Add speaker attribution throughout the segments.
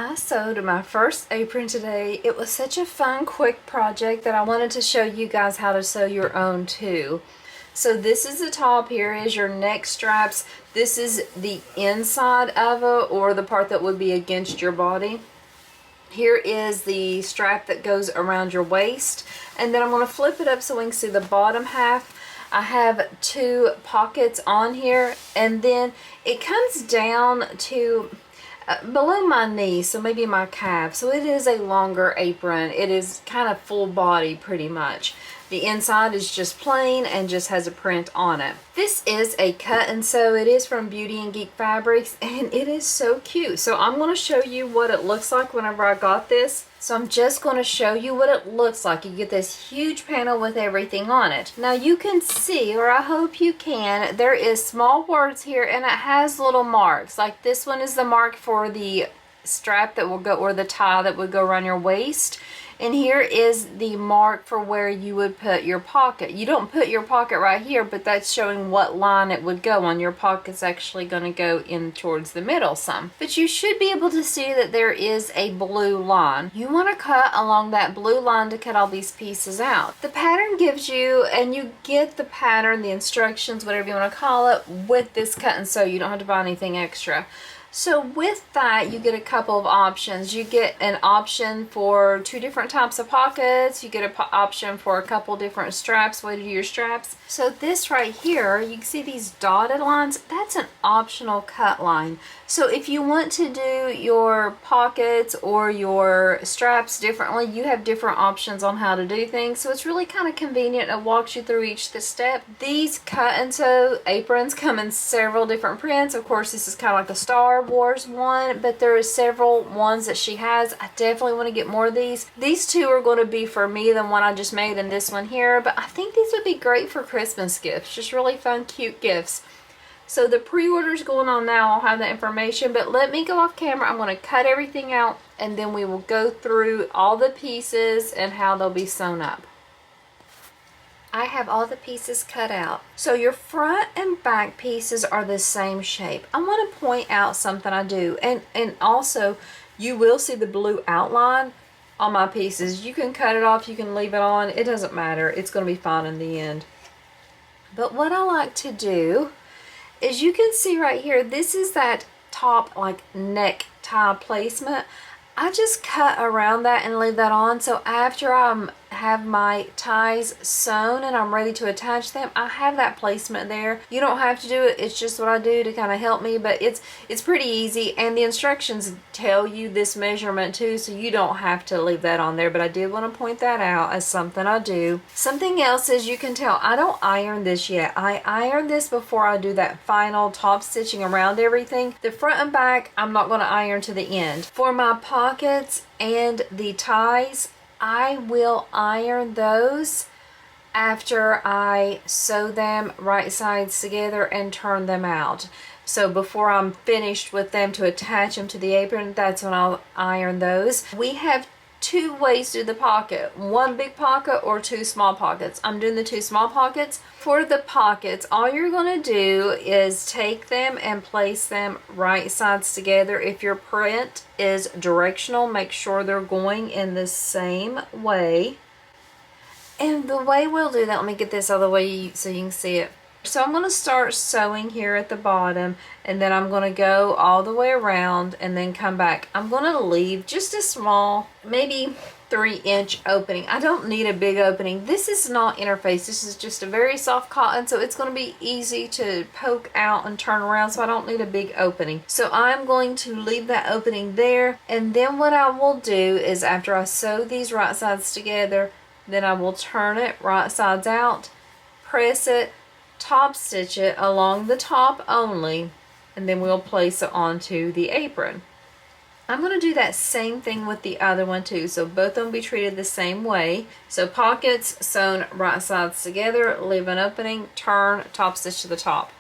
Speaker 1: I sewed my first apron today. It was such a fun, quick project that I wanted to show you guys how to sew your own too. So this is the top, here is your neck straps. This is the inside of it, or the part that would be against your body. Here is the strap that goes around your waist. And then I'm going to flip it up so we can see the bottom half. I have two pockets on here, and then it comes down to below my knee, so maybe my calf. So it is a longer apron. It is kind of full body pretty much. The inside is just plain and just has a print on it. This is a cut and sew. It is from Beauty and Geek Fabrics, and it is so cute. So I'm going to show you what it looks like whenever I got this. So I'm just going to show you what it looks like. You get this huge panel with everything on it. Now you can see, or I hope you can, there is small words here, and it has little marks. Like this one is the mark for the strap that will go, or the tie that would go around your waist. And here is the mark for where you would put your pocket. You don't put your pocket right here, but that's showing what line it would go on. Your pocket's actually going to go in towards the middle some. But you should be able to see that there is a blue line. You want to cut along that blue line to cut all these pieces out. The pattern gives you, and you get the pattern, the instructions, whatever you want to call it, with this cut and sew. You don't have to buy anything extra. So with that, you get a couple of options. You get an option for two different types of pockets. You get an option for a couple different straps, way to do your straps. So this right here, you can see these dotted lines. That's an optional cut line. So if you want to do your pockets or your straps differently, you have different options on how to do things. So it's really kind of convenient. It walks you through each step. These cut and sew aprons come in several different prints. Of course, this is kind of like a Star Wars one, but there are several ones that she has. I definitely want to get more of these. These two are going to be for me, the one I just made and this one here, but I think these would be great for Christmas gifts. Just really fun, cute gifts. So the pre-order's going on now. I'll have that information, but let me go off camera. I'm going to cut everything out, and then we will go through all the pieces and how they'll be sewn up. I have all the pieces cut out. So your front and back pieces are the same shape. I want to point out something I do, and also you will see the blue outline on my pieces. You can cut it off, you can leave it on, it doesn't matter. It's going to be fine in the end. But what I like to do is, you can see right here, this is that top like neck tie placement. I just cut around that and leave that on, so after I have my ties sewn and I'm ready to attach them, I have that placement there. You don't have to do it, it's just what I do to kind of help me, but it's pretty easy, and the instructions tell you this measurement too, so you don't have to leave that on there, but I did want to point that out as something I do. Something else is, you can tell I don't iron this yet. I iron this before I do that final top stitching around everything. The front and back I'm not going to iron to the end. For my pockets and the ties, I will iron those after I sew them right sides together and turn them out. So before I'm finished with them to attach them to the apron, that's when I'll iron those. We have two ways to do the pocket, one big pocket or two small pockets. I'm doing the two small pockets. For the pockets, all you're going to do is take them and place them right sides together. If your print is directional, make sure they're going in the same way. And the way we'll do that, let me get this out of the way so you can see it. So I'm going to start sewing here at the bottom, and then I'm going to go all the way around and then come back. I'm going to leave just a small, maybe 3-inch opening. I don't need a big opening. This is not interface. This is just a very soft cotton, so it's going to be easy to poke out and turn around, so I don't need a big opening. So I'm going to leave that opening there, and then what I will do is, after I sew these right sides together, then I will turn it right sides out, press it, top stitch it along the top only, and then we'll place it onto the apron. I'm going to do that same thing with the other one too, so both of them will be treated the same way. So pockets sewn right sides together, leave an opening, turn, top stitch to the top.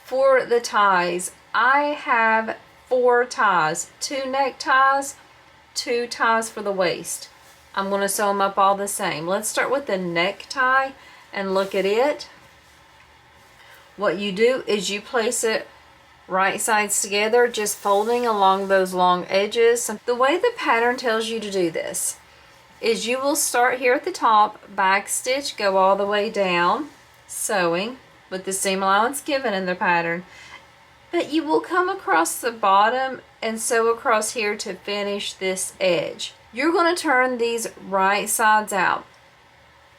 Speaker 1: For the ties, I have 4 ties, 2 neck ties, 2 ties for the waist. I'm going to sew them up all the same. Let's start with the neck tie and look at it. What you do is you place it right sides together, just folding along those long edges. The way the pattern tells you to do this is you will start here at the top, back stitch, go all the way down, sewing with the seam allowance given in the pattern. But you will come across the bottom and sew across here to finish this edge. You're going to turn these right sides out.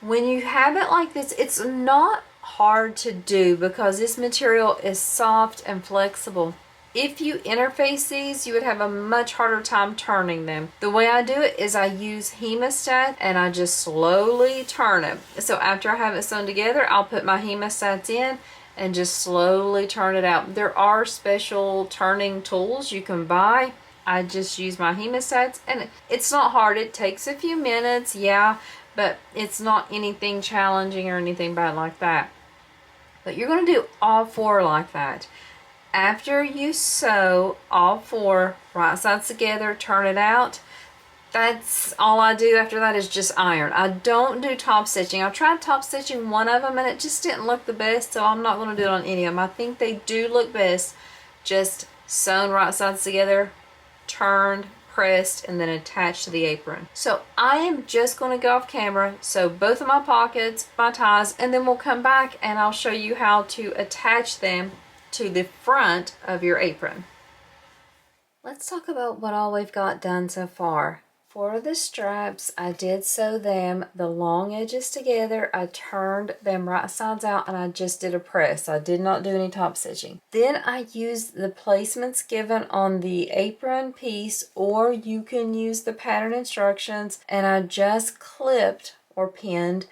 Speaker 1: When you have it like this, it's not hard to do because this material is soft and flexible. If you interface these, you would have a much harder time turning them. The way I do it is I use hemostat and I just slowly turn it. So after I have it sewn together, I'll put my hemostats in and just slowly turn it out. There are special turning tools you can buy. I just use my hemostats, and it's not hard. It takes a few minutes, yeah, but it's not anything challenging or anything bad like that. But you're going to do all four like that. After you sew all four right sides together, turn it out. That's all I do after that is just iron. I don't do top stitching. I tried top stitching one of them and it just didn't look the best, so I'm not going to do it on any of them. I think they do look best just sewn right sides together, turned, pressed, and then attached to the apron. So I am just going to go off camera, sew both of my pockets, my ties, and then we'll come back and I'll show you how to attach them to the front of your apron. Let's talk about what all we've got done so far. For the straps, I did sew them the long edges together. I turned them right sides out and I just did a press. I did not do any top stitching. Then I used the placements given on the apron piece, or you can use the pattern instructions, and I just clipped or pinned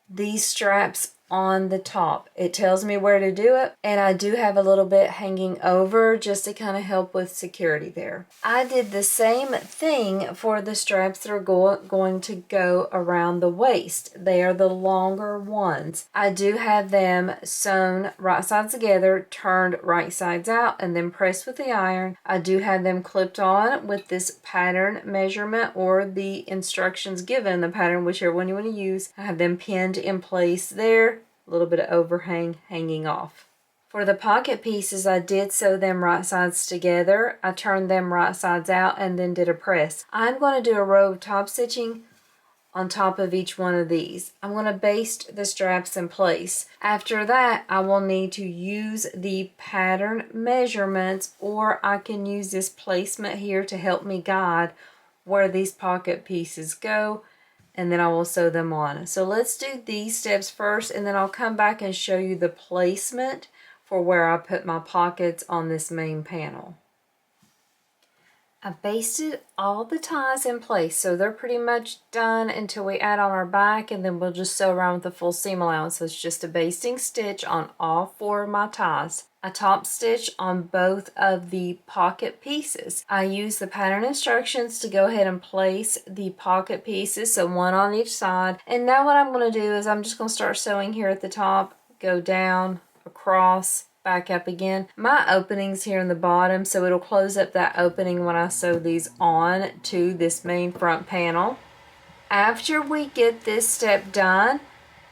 Speaker 1: these straps on the top. It tells me where to do it, and I do have a little bit hanging over just to kind of help with security there. I did the same thing for the straps that are going to go around the waist. They are the longer ones. I do have them sewn right sides together, turned right sides out, and then pressed with the iron. I do have them clipped on with this pattern measurement or the instructions given in the pattern, whichever one you want to use. I have them pinned in place there. A little bit of overhang hanging off. For the pocket pieces, I did sew them right sides together. I turned them right sides out and then did a press. I'm going to do a row of top stitching on top of each one of these. I'm going to baste the straps in place. After that, I will need to use the pattern measurements, or I can use this placement here to help me guide where these pocket pieces go, and then I will sew them on. So let's do these steps first, and then I'll come back and show you the placement for where I put my pockets on this main panel. I basted all the ties in place, so they're pretty much done until we add on our back, and then we'll just sew around with the full seam allowance. So it's just a basting stitch on all four of my ties. A top stitch on both of the pocket pieces. I use the pattern instructions to go ahead and place the pocket pieces, so one on each side. And now what I'm going to do is I'm just going to start sewing here at the top, go down, across, back up again. My opening's here in the bottom, so it'll close up that opening when I sew these on to this main front panel. After we get this step done,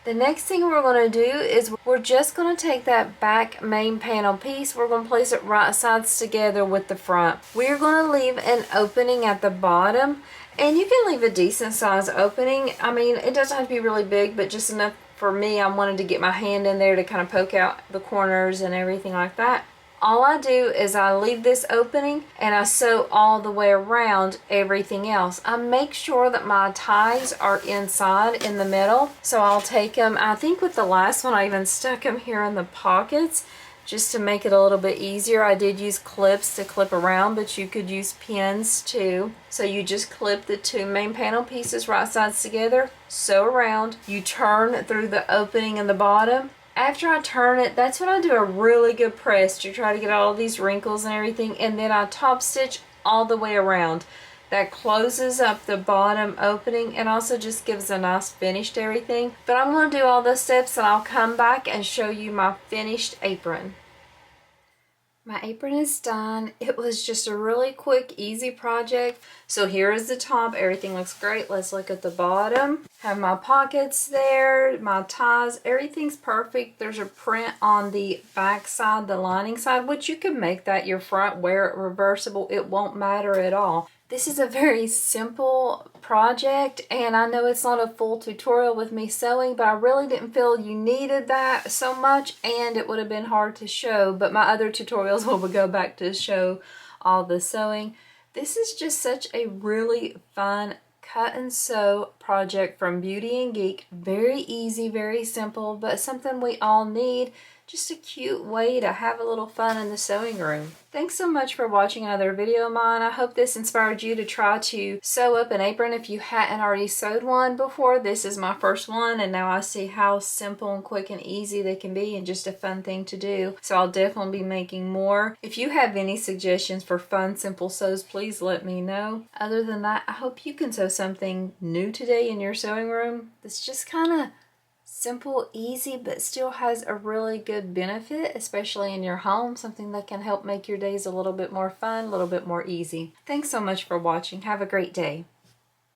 Speaker 1: the next thing we're going to do is we're just going to take that back main panel piece, we're going to place it right sides together with the front. We're going to leave an opening at the bottom, and you can leave a decent size opening. I mean, it doesn't have to be really big, but just enough for me. I wanted to get my hand in there to kind of poke out the corners and everything like that. All I do is I leave this opening and I sew all the way around everything else. I make sure that my ties are inside in the middle. So I'll take them, I think with the last one I even stuck them here in the pockets just to make it a little bit easier. I did use clips to clip around, but you could use pins too. So you just clip the two main panel pieces right sides together, sew around, you turn through the opening in the bottom. After I turn it, that's when I do a really good press to try to get all these wrinkles and everything, and then I top stitch all the way around. That closes up the bottom opening and also just gives a nice finish to everything. But I'm going to do all those steps and I'll come back and show you my finished apron. My apron is done. It was just a really quick, easy project. So here is the top. Everything looks great. Let's look at the bottom. Have my pockets there, my ties. Everything's perfect. There's a print on the back side, the lining side, which you can make that your front, wear it reversible. It won't matter at all. This is a very simple project, and I know it's not a full tutorial with me sewing, but I really didn't feel you needed that so much, and it would have been hard to show, but my other tutorials will go back to show all the sewing. This is just such a really fun cut and sew project from Beauty and Geek. Very easy, very simple, but something we all need. Just a cute way to have a little fun in the sewing room. Thanks so much for watching another video of mine. I hope this inspired you to try to sew up an apron if you hadn't already sewed one before. This is my first one, and now I see how simple and quick and easy they can be and just a fun thing to do. So I'll definitely be making more. If you have any suggestions for fun, simple sews, please let me know. Other than that, I hope you can sew something new today in your sewing room that's just kind of simple, easy, but still has a really good benefit, especially in your home, something that can help make your days a little bit more fun, a little bit more easy. Thanks so much for watching. Have a great day.